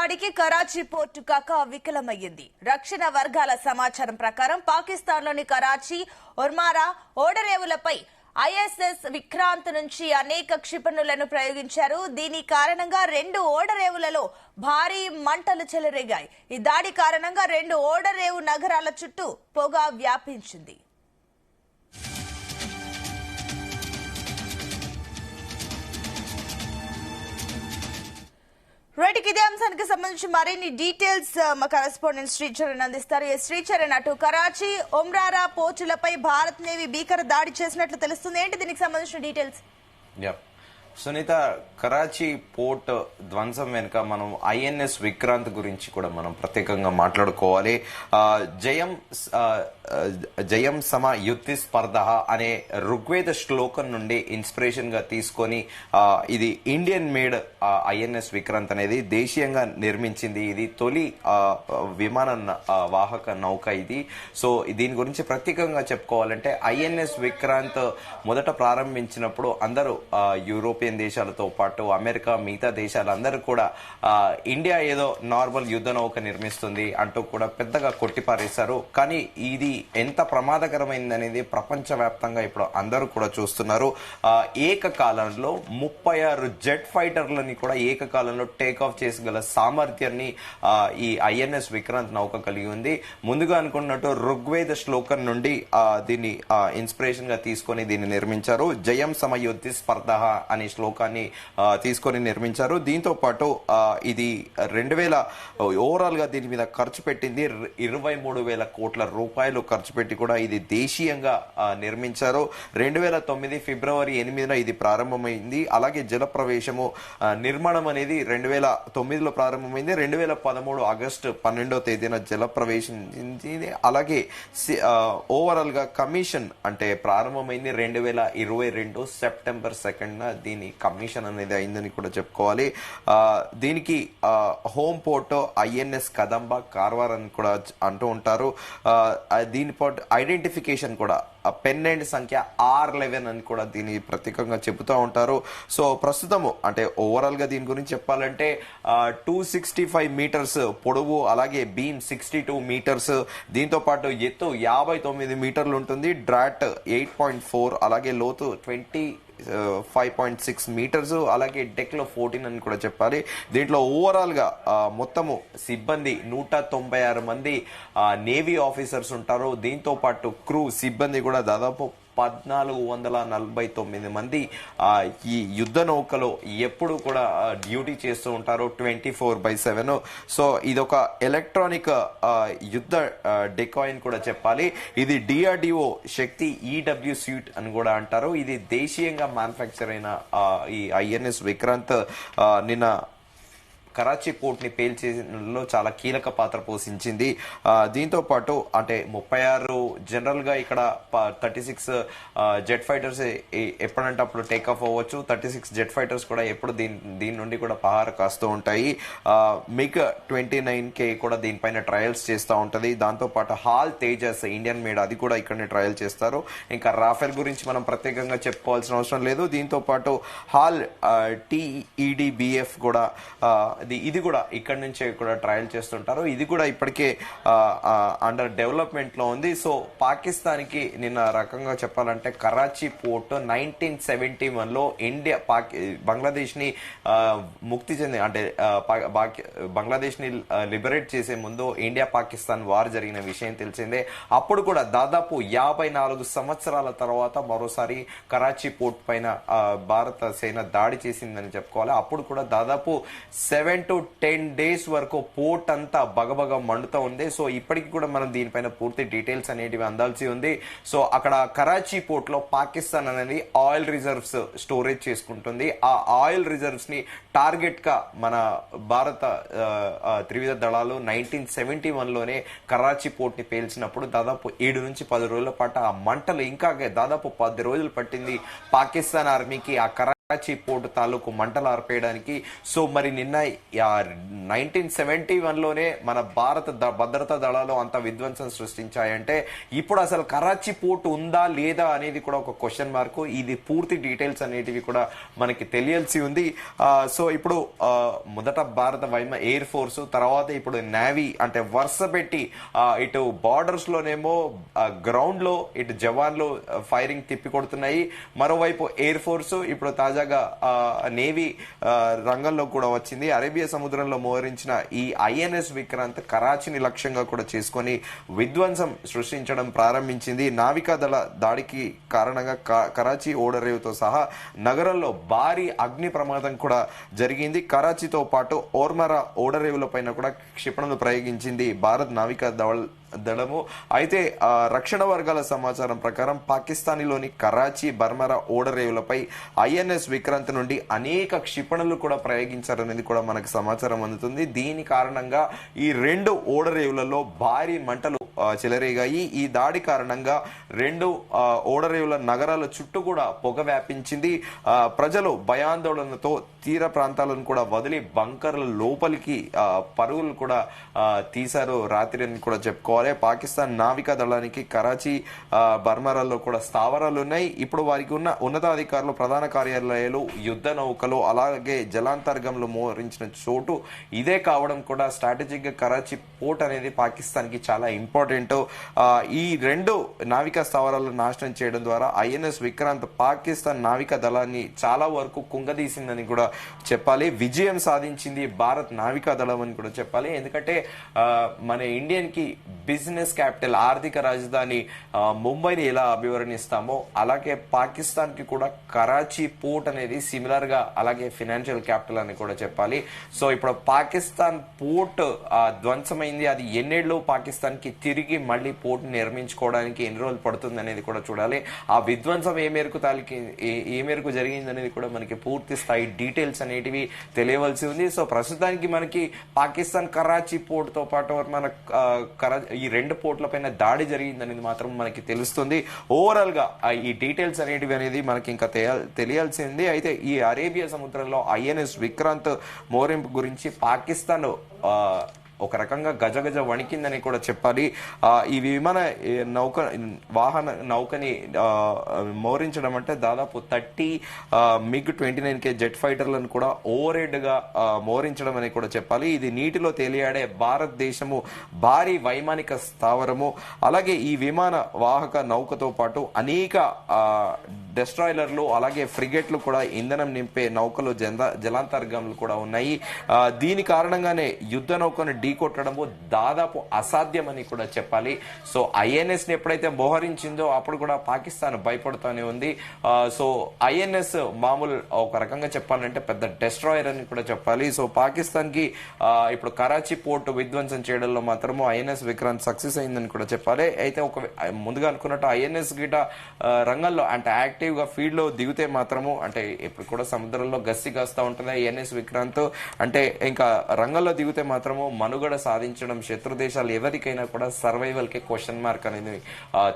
దాడికి కరాచీ పోర్టు కకావికలమైంది. రక్షణ వర్గాల సమాచారం ప్రకారం పాకిస్తాన్లోని కరాచీ, ఒర్మారా ఓడరేవులపై ఐఎన్ఎస్ విక్రాంత్ నుంచి అనేక క్షిపణులను ప్రయోగించారు. దీని కారణంగా 2 ఓడరేవులలో భారీ మంటలు చెలరేగాయి. ఈ దాడి కారణంగా 2 ఓడరేవు నగరాల చుట్టూ పొగ వ్యాపించింది. రైట్, ఇదే అంశానికి సంబంధించి మరిన్ని డీటెయిల్స్ మా కరెస్పాండెంట్ శ్రీచరణ్ అందిస్తారు. శ్రీచరణ్, అటు కరాచీ, ఒమ్రారా పోర్టులపై భారత్ నేవీ భీకర దాడి చేసినట్లు తెలుస్తుంది. ఏంటి దీనికి సంబంధించిన డీటెయిల్స్? సునీత, కరాచీ పోర్ట్ ధ్వంసం వెనుక మనం ఐఎన్ఎస్ విక్రాంత్ గురించి కూడా మనం ప్రత్యేకంగా మాట్లాడుకోవాలి. జయం సమ యుద్ధి స్పర్ధ అనే ఋగ్వేద శ్లోకం నుండి ఇన్స్పిరేషన్ గా తీసుకొని ఇది ఇండియన్ మేడ్ ఐఎన్ఎస్ విక్రాంత్ అనేది దేశీయంగా నిర్మించింది. ఇది తొలి విమాన వాహక నౌక ఇది. సో దీని గురించి ప్రత్యేకంగా చెప్పుకోవాలంటే ఐఎన్ఎస్ విక్రాంత్ మొదట ప్రారంభించినప్పుడు అందరూ యూరోపియన్ దేశాలతో పాటు అమెరికా, మిగతా దేశాలందరూ కూడా ఇండియా ఏదో నార్మల్ యుద్ధ నౌక నిర్మిస్తుంది అంటూ కూడా పెద్దగా కొట్టిపారేశారు. కానీ ఇది ఎంత ప్రమాదకరమైందనేది ప్రపంచవ్యాప్తంగా ఇప్పుడు అందరూ కూడా చూస్తున్నారు. ఏకకాలంలో 36 జెట్ ఫైటర్లని కూడా ఏకకాలంలో టేక్ ఆఫ్ చేసగల సామర్థ్యాన్ని ఈ ఐఎన్ఎస్ విక్రాంత్ నౌక కలిగి ఉంది. ముందుగా అనుకున్నట్టు ఋగ్వేద శ్లోకం నుండి దీన్ని ఇన్స్పిరేషన్ గా తీసుకొని దీన్ని నిర్మించారు. జయం సమయుద్ధి స్పర్ధ అనే శ్లోకాన్ని తీసుకొని నిర్మించారు. దీంతో పాటు ఇది 2000 ఓవరాల్ గా దీని మీద ఖర్చు పెట్టింది 23,000 కోట్ల రూపాయలు ఖర్చు పెట్టి కూడా ఇది దేశీయంగా నిర్మించారు. 2009 ఫిబ్రవరి 8న ఇది ప్రారంభమైంది. అలాగే జల ప్రవేశము నిర్మాణం అనేది 2009లో ప్రారంభమైంది. 2013 ఆగస్టు 12వ తేదీన జల ప్రవేశించింది. అలాగే ఓవరాల్ గా కమిషన్ అంటే ప్రారంభమైంది 2022 సెప్టెంబర్ 2న దీని కమిషన్ అనేది అయిందని కూడా చెప్పుకోవాలి. దీనికి హోమ్ పోర్ట్ ఐఎన్ఎస్ కదంబ కార్వార్ అని కూడా అంటూ ఉంటారు. దీని పాటు ఐడెంటిఫికేషన్ కూడా పెన్నెంట్ సంఖ్య R11 అని కూడా దీన్ని ప్రత్యేకంగా చెబుతూ ఉంటారు. సో ప్రస్తుతము అంటే ఓవరాల్ గా దీని గురించి చెప్పాలంటే 265 మీటర్స్ పొడవు, అలాగే బీమ్ 62 మీటర్స్, దీంతో పాటు ఎత్తు 59 మీటర్లు ఉంటుంది. డ్రాట్ 8.4, అలాగే లోతు 25.6 మీటర్స్, అలాగే డెక్ లో 14 అని కూడా చెప్పాలి. దీంట్లో ఓవరాల్ గా మొత్తము సిబ్బంది 196 మంది నేవీ ఆఫీసర్స్ ఉంటారు. దీంతో పాటు క్రూ సిబ్బంది కూడా దాదాపు 1449 మంది ఈ యుద్ధ నౌకలో ఎప్పుడు కూడా డ్యూటీ చేస్తూ ఉంటారు 24/7. సో ఇదొక ఎలక్ట్రానిక్ యుద్ధ డెకాయిన్ కూడా చెప్పాలి. ఇది DRDO శక్తి EW సూట్ అని కూడా అంటారు. ఇది దేశీయంగా మ్యానుఫ్యాక్చర్ అయిన ఈ ఐఎన్ఎస్ విక్రాంత్ నిన్న కరాచీ పోర్ట్ ని పేల్చేలో చాలా కీలక పాత్ర పోషించింది. దీంతో పాటు అంటే 36 జనరల్ గా ఇక్కడ 36 జెట్ ఫైటర్స్ ఎప్పుడంటే అప్పుడు టేక్ ఆఫ్ అవ్వచ్చు. 36 జెట్ ఫైటర్స్ కూడా ఎప్పుడు దీని నుండి కూడా పహార కాస్తూ ఉంటాయి. MiG-29K కూడా దీనిపైన ట్రయల్స్ చేస్తూ ఉంటది. దాంతో పాటు హాల్ తేజస్ ఇండియన్ మేడ్ అది కూడా ఇక్కడనే ట్రయల్ చేస్తారు. ఇంకా రాఫెల్ గురించి మనం ప్రత్యేకంగా చెప్పుకోవాల్సిన అవసరం లేదు. దీంతో పాటు హాల్ TEDBF కూడా ఇది కూడా ఇక్కడ నుంచే కూడా ట్రయల్ చేస్తుంటారు. ఇది కూడా ఇప్పటికే అండర్ డెవలప్మెంట్ లో ఉంది. సో పాకిస్తాన్ కి నిన్న రకంగా చెప్పాలంటే కరాచీ పోర్ట్ 1971లో ఇండియా బంగ్లాదేశ్ ని ముక్తి చెంది అంటే బంగ్లాదేశ్ ని లిబరేట్ చేసే ముందు ఇండియా పాకిస్తాన్ వార్ జరిగిన విషయం తెలిసిందే. అప్పుడు కూడా దాదాపు 54 సంవత్సరాల తర్వాత మరోసారి కరాచీ పోర్ట్ పైన భారత సేన దాడి చేసిందని చెప్పుకోవాలి. అప్పుడు కూడా దాదాపు 7 to 10 days వరకు పోర్ట్ అంతా బగబగ మండుతూ ఉంది. సో ఇప్పటికి కూడా మనం దీనిపైన పూర్తి డీటెయిల్స్ అనేటివి అందాల్సి ఉంది. సో అక్కడ కరాచీ పోర్ట్ లో పాకిస్తాన్ అనేది ఆయిల్ రిజర్వ్స్ స్టోరేజ్ చేసుకుంటుంది. ఆ ఆయిల్ రిజర్వ్స్ ని టార్గెట్ గా మన భారత త్రివిధ దళాలు 1971లోనే కరాచీ పోర్ట్ ని పేల్చినప్పుడు దాదాపు 7 నుంచి 10 రోజుల పాటు ఆ మంటలు ఇంకా దాదాపు 10 రోజులు పట్టింది పాకిస్తాన్ ఆర్మీకి ఆ కరాచీ పోర్టు తాలూకు మంటలు ఆర్పేయడానికి. సో మరి నిన్న 1971లోనే మన భారత భద్రతా దళాలు అంత విధ్వంసం సృష్టించాయంటే ఇప్పుడు అసలు కరాచీ పోర్టు ఉందా లేదా అనేది కూడా ఒక క్వశ్చన్ మార్కు. ఇది పూర్తి డీటెయిల్స్ అనేటివి కూడా మనకి తెలియాల్సి ఉంది. సో ఇప్పుడు మొదట భారత ఎయిర్ ఫోర్స్, తర్వాత ఇప్పుడు నేవీ అంటే వరుస పెట్టి ఇటు బార్డర్స్ లోనేమో గ్రౌండ్ లో ఇటు జవాన్లు ఫైరింగ్ తిప్పి కొడుతున్నాయి. మరోవైపు ఎయిర్ ఫోర్స్ ఇప్పుడు తాజాగా నేవీ రంగంలో కూడా వచ్చింది. అరేబియా సముద్రంలో మోహరించిన ఈ ఐఎన్ఎస్ విక్రాంత్ కరాచీని లక్ష్యంగా కూడా చేసుకుని విధ్వంసం సృష్టించడం ప్రారంభించింది. నావికా దళ దాడికి కారణంగా కరాచీ ఓడరేవుతో సహా నగరంలో భారీ అగ్ని ప్రమాదం కూడా జరిగింది. కరాచీతో పాటు ఓర్మరా ఓడరేవుల పైన కూడా క్షిపణులు ప్రయోగించింది భారత్ నావికా దళము. అయితే రక్షణ వర్గాల సమాచారం ప్రకారం పాకిస్తాన్లోని కరాచీ బర్మరా ఓడరేవులపై ఐఎన్ఎస్ విక్రాంత్ నుండి అనేక క్షిపణులు కూడా ప్రయోగించారనేది కూడా మనకు సమాచారం అందుతుంది. దీని కారణంగా ఈ రెండు ఓడరేవులలో భారీ మంటలు చెలరేగాయి. ఈ దాడి కారణంగా రెండు ఓడరేవుల నగరాల చుట్టూ కూడా పొగ వ్యాపించింది. ప్రజలు భయాందోళనతో తీర ప్రాంతాలను కూడా వదిలి బంకర్ల లోపలికి పరుగులు కూడా తీశారు రాత్రి అని కూడా చెప్పుకోవాలి. పాకిస్తాన్ నావికా దళానికి కరాచీ బర్మరాల్లో కూడా స్థావరాలు ఉన్నాయి. ఇప్పుడు వారికి ఉన్న ఉన్నతాధికారులు, ప్రధాన కార్యాలయాలు, యుద్ధ నౌకలు, అలాగే జలాంతర్గంలో మోహరించిన చోటు ఇదే కావడం కూడా స్ట్రాటజిక్ గా కరాచీ పోర్ట్ అనేది పాకిస్తాన్ కి చాలా ఇంపార్టెంట్. ఈ రెండు నావికా స్థావరాలను నాశనం చేయడం ద్వారా ఐఎన్ఎస్ విక్రాంత్ పాకిస్తాన్ నావికా దళాన్ని చాలా వరకు కుంగదీసిందని కూడా చెప్పాలి. విజయం సాధించింది భారత్ నావికా దళం అని కూడా చెప్పాలి. ఎందుకంటే మన ఇండియన్ కి బిజినెస్ క్యాపిటల్, ఆర్థిక రాజధాని ముంబైని ఎలా అభివర్ణిస్తామో అలాగే పాకిస్తాన్ కి కూడా కరాచీ పోర్ట్ అనేది సిమిలర్ గా అలాగే ఫైనాన్షియల్ క్యాపిటల్ అని కూడా చెప్పాలి. సో ఇప్పుడు పాకిస్తాన్ పోర్ట్ ధ్వంసమైంది. అది ఎన్నేళ్ళు పాకిస్తాన్ కి తిరిగి మళ్ళీ పోర్ట్ నిర్మించుకోవడానికి ఎన్ని రోజులు పడుతుంది అనేది కూడా చూడాలి. ఆ విధ్వంసం ఏ మేరకు జరిగింది అనేది కూడా మనకి పూర్తి స్థాయి డీటెయిల్స్ అనేటివి తెలియవలసి ఉంది. సో ప్రస్తుతానికి మనకి పాకిస్తాన్ కరాచీ పోర్ట్ తో పాటు మన ఈ రెండు పోర్ట్ల పైన దాడి జరిగిందనేది మాత్రం మనకి తెలుస్తుంది. ఓవరాల్ గా ఈ డీటెయిల్స్ అనేటివి అనేది మనకి ఇంకా తెలియాల్సింది. అయితే ఈ అరేబియా సముద్రంలో ఐఎన్ఎస్ విక్రాంత్ మోరింపు గురించి పాకిస్తాన్ ఒక రకంగా గజగజ వణికిందని కూడా చెప్పాలి. ఈ విమాన వాహన నౌకని మోరించడం అంటే దాదాపు 30 MiG-29K జెట్ ఫైటర్లను కూడా ఓవర్ హెడ్ గా మోరించడం అని కూడా చెప్పాలి. ఇది నీటిలో తేలియాడే భారతదేశము భారీ వైమానిక స్థావరము. అలాగే ఈ విమాన వాహక నౌకతో పాటు అనేక డెస్ట్రాయిలర్లు అలాగే ఫ్రిగేట్లు కూడా ఇంధనం నింపే నౌకలు జలాంతర్గంలు కూడా ఉన్నాయి. దీని కారణంగానే యుద్ధ నౌకను ఢీకొట్టడము దాదాపు అసాధ్యమని కూడా చెప్పాలి. సో ఐఎన్ఎస్ ని ఎప్పుడైతే మోహరించిందో అప్పుడు కూడా పాకిస్తాన్ భయపడుతూనే ఉంది. సో ఐఎన్ఎస్ మామూలు ఒక రకంగా చెప్పాలంటే పెద్ద డెస్ట్రాయర్ అని కూడా చెప్పాలి. సో పాకిస్తాన్ కి ఇప్పుడు కరాచీ పోర్టు విధ్వంసం చేయడంలో మాత్రము ఐఎన్ఎస్ విక్రాంత్ సక్సెస్ అయిందని కూడా చెప్పాలి. అయితే ఒక ముందుగా అనుకున్నట్టు ఐఎన్ఎస్ గిట రంగంలో అంటే యాక్టివ్ గా ఫీల్డ్ లో దిగితే మాత్రము అంటే ఇప్పుడు కూడా సముద్రంలో గస్తీ కాస్తా ఉంటుంది ఐఎన్ఎస్ విక్రాంత్. అంటే ఇంకా రంగంలో దిగితే మాత్రము మనుగడ సాధించడం శత్రు దేశాలు ఎవరికైనా కూడా సర్వైవల్ కే క్వశ్చన్ మార్క్ అనేది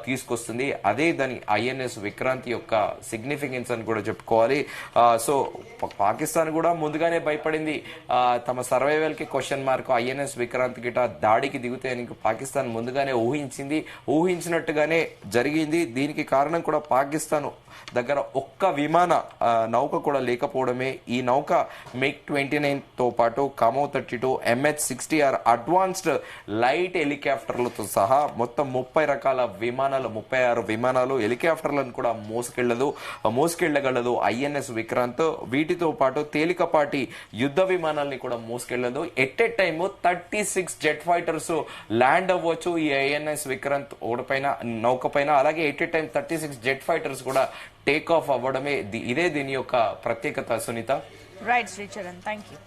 తీసుకొస్తుంది. అదే దాని ఐఎన్ఎస్ విక్రాంత్ యొక్క సిగ్నిఫికెన్స్ అని కూడా చెప్పుకోవాలి. సో పాకిస్తాన్ కూడా ముందుగానే భయపడింది. తమ సర్వైవల్ కి క్వశ్చన్ మార్క్ ఐఎన్ఎస్ విక్రాంత్ గిట దాడికి దిగుతే పాకిస్తాన్ ముందుగానే ఊహించినట్టుగానే జరిగింది. దీనికి కారణం కూడా పాకిస్తాన్ దగ్గర ఒక్క విమాన నౌక కూడా లేకపోవడమే. ఈ నౌక MiG-29 తో పాటు కామో 32 MH-60R అడ్వాన్స్డ్ లైట్ హెలికాప్టర్లతో సహా మొత్తం 30 రకాల విమానాలు 36 విమానాలు హెలికాప్టర్లను కూడా మోసుకెళ్లగలదు ఐఎన్ఎస్ విక్రాంత్. వీటితో పాటు తేలికపాటి యుద్ధ విమానాలని కూడా మోసుకెళ్లదు. At a time 36 jet fighters land అవ్వచ్చు ఈ ఐఎన్ఎస్ విక్రాంత్ నౌక పైన. అలాగే at a time 36 jet fighters కూడా టేక్ ఆఫ్ అవ్వడమే ఇదే దీని యొక్క ప్రత్యేకత. Sunitha. Right Sricharan, thank you.